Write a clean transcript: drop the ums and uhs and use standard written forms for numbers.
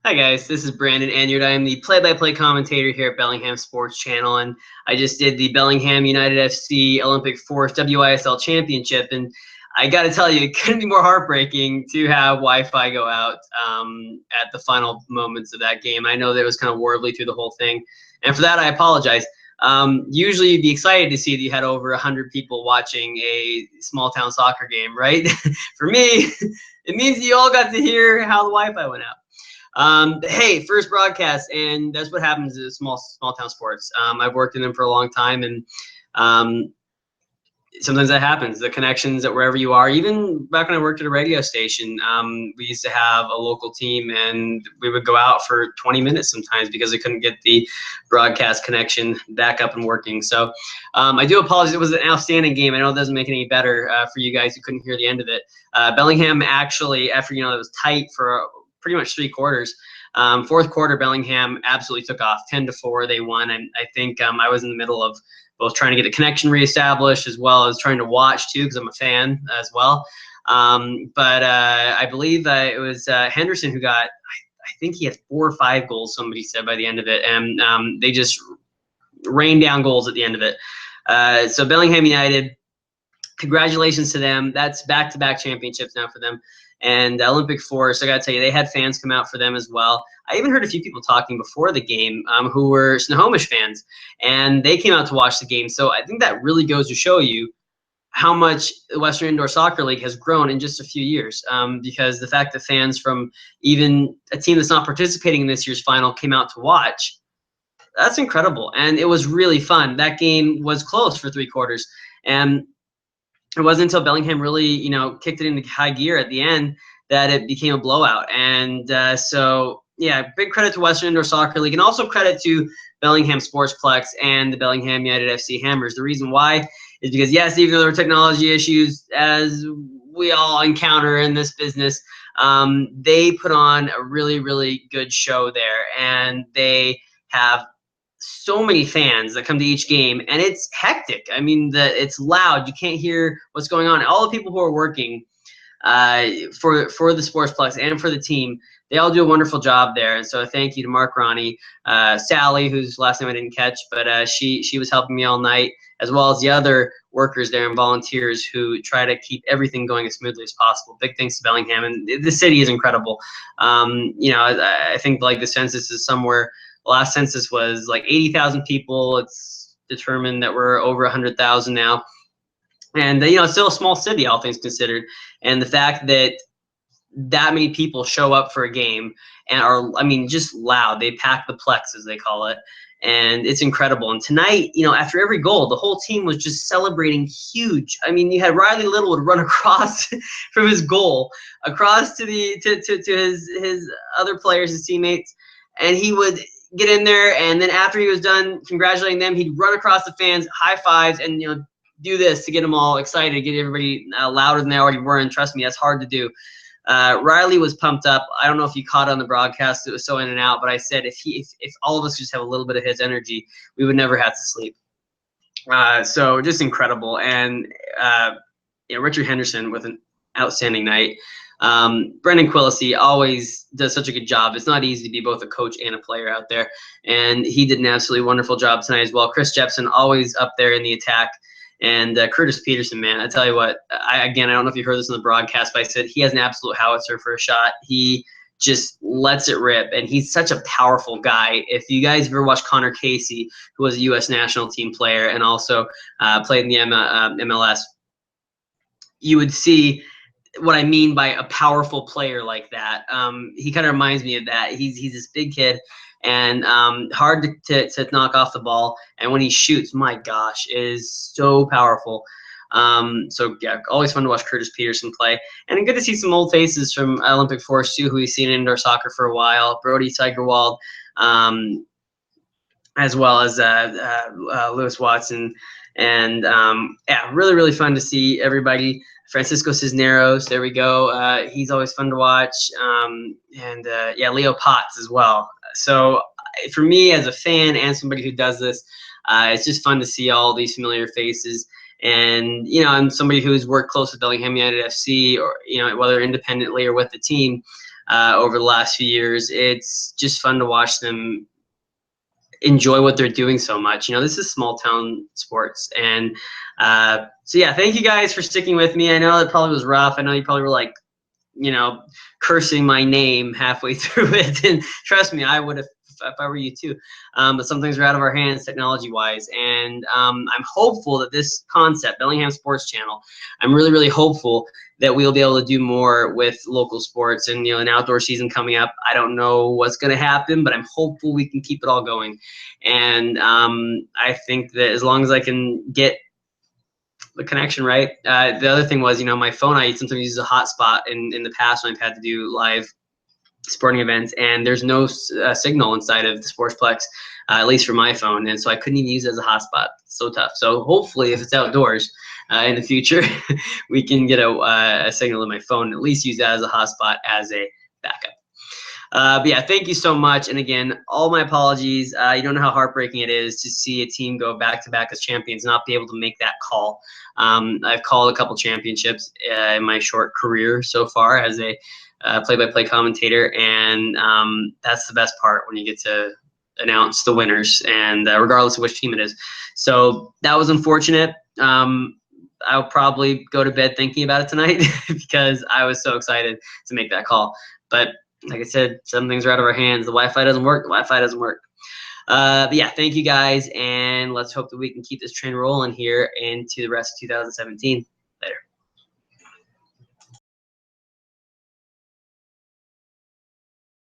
Hi guys, this is Brandon Anyard. I am the play-by-play commentator here at Bellingham Sports Channel, and I just did the Bellingham United FC Olympic Force WISL Championship, and I got to tell you, it couldn't be more heartbreaking to have Wi-Fi go out at the final moments of that game. I know that it was kind of warbly through the whole thing, and for that I apologize. Usually you'd be excited to see that you had over 100 people watching a small town soccer game, right? For me, it means you all got to hear how the Wi-Fi went out. Hey, first broadcast, and that's what happens in small town sports. I've worked in them for a long time, and sometimes that happens. The connections that wherever you are, even back when I worked at a radio station, we used to have a local team, and we would go out for 20 minutes sometimes because we couldn't get the broadcast connection back up and working. So I do apologize. It was an outstanding game. I know it doesn't make it any better for you guys who couldn't hear the end of it. Bellingham actually, after it was tight for pretty much 3 quarters. Fourth quarter, Bellingham absolutely took off, 10-4. They won, and I think I was in the middle of both trying to get the connection reestablished as well as trying to watch too, because I'm a fan as well. But I believe it was Henderson who got, I think he had 4 or 5 goals, somebody said, by the end of it, and they just rained down goals at the end of it. So Bellingham United, congratulations to them. That's back-to-back championships now for them. And Olympic Force, I got to tell you, they had fans come out for them as well. I even heard a few people talking before the game who were Snohomish fans, and they came out to watch the game. So I think that really goes to show you how much the Western Indoor Soccer League has grown in just a few years, because the fact that fans from even a team that's not participating in this year's final came out to watch, that's incredible. And it was really fun. That game was close for 3 quarters. And it wasn't until Bellingham really, kicked it into high gear at the end that it became a blowout. And so, yeah, big credit to Western Indoor Soccer League, and also credit to Bellingham Sportsplex and the Bellingham United FC Hammers. The reason why is because, yes, even though there were technology issues, as we all encounter in this business, they put on a really, really good show there, and they have so many fans that come to each game, and it's hectic. I mean, it's loud. You can't hear what's going on. All the people who are working for the Sportsplex and for the team, they all do a wonderful job there. And so thank you to Mark Ronnie, Sally, whose last name I didn't catch, but she was helping me all night, as well as the other workers there and volunteers who try to keep everything going as smoothly as possible. Big thanks to Bellingham, and the city is incredible. I think like the census is somewhere. The last census was like 80,000 people. It's determined that we're over 100,000 now. And, it's still a small city, all things considered. And the fact that that many people show up for a game and are, just loud. They pack the Plex, as they call it. And it's incredible. And tonight, after every goal, the whole team was just celebrating huge. I mean, you had Riley Little would run across from his goal, across to his other players, his teammates, and he would get in there, and then after he was done congratulating them, he'd run across the fans, high fives, and do this to get them all excited, get everybody louder than they already were. And trust me, that's hard to do. Riley was pumped up. I don't know if you caught on the broadcast; it was so in and out. But I said if all of us just have a little bit of his energy, we would never have to sleep. So just incredible. And Richard Henderson with an outstanding night. Brendan Quillisi always does such a good job. It's not easy to be both a coach and a player out there, and he did an absolutely wonderful job tonight as well. Chris Jepson always up there in the attack, and Curtis Peterson, man, I tell you what, I don't know if you heard this in the broadcast, but I said he has an absolute howitzer for a shot. He just lets it rip, and he's such a powerful guy. If you guys ever watched Connor Casey, who was a U.S. national team player and also played in the MLS, you would see what I mean by a powerful player like that. He kind of reminds me of that. He's this big kid and hard to knock off the ball. And when he shoots, my gosh, it is so powerful. So yeah, always fun to watch Curtis Peterson play. And good to see some old faces from Olympic Force too, who we've seen in indoor soccer for a while. Brody Tigerwald, as well as Lewis Watson. And yeah, really, really fun to see everybody. Francisco Cisneros, there we go. He's always fun to watch. Yeah, Leo Potts as well. So for me as a fan and somebody who does this, it's just fun to see all these familiar faces. And, I'm somebody who's worked close with Bellingham United FC, or, whether independently or with the team. over the last few years. It's just fun to watch them enjoy what they're doing so much. You know, this is small town sports. And so, yeah, thank you guys for sticking with me. I know it probably was rough. I know you probably were like, you know, cursing my name halfway through it. And trust me, I would have if I were you too. But some things are out of our hands technology-wise. And I'm hopeful that this concept, Bellingham Sports Channel, I'm really, really hopeful that we'll be able to do more with local sports. And, you know, an outdoor season coming up, I don't know what's going to happen, but I'm hopeful we can keep it all going. And I think that as long as I can get the connection right. The other thing was, you know, my phone, I sometimes use a hotspot in the past when I've had to do live sporting events, and there's no signal inside of the Sportsplex, at least for my phone, and so I couldn't even use it as a hotspot. So tough. So hopefully, if it's outdoors in the future, we can get a signal in my phone, and at least use that as a hotspot as a backup. But yeah, thank you so much. And again, all my apologies. You don't know how heartbreaking it is to see a team go back-to-back as champions, not be able to make that call. I've called a couple championships in my short career so far as a play-by-play commentator, and that's the best part when you get to announce the winners, and regardless of which team it is. So that was unfortunate. I'll probably go to bed thinking about it tonight because I was so excited to make that call. But like I said, some things are out of our hands. The Wi-Fi doesn't work. The Wi-Fi doesn't work. But yeah, thank you guys, and let's hope that we can keep this train rolling here into the rest of 2017.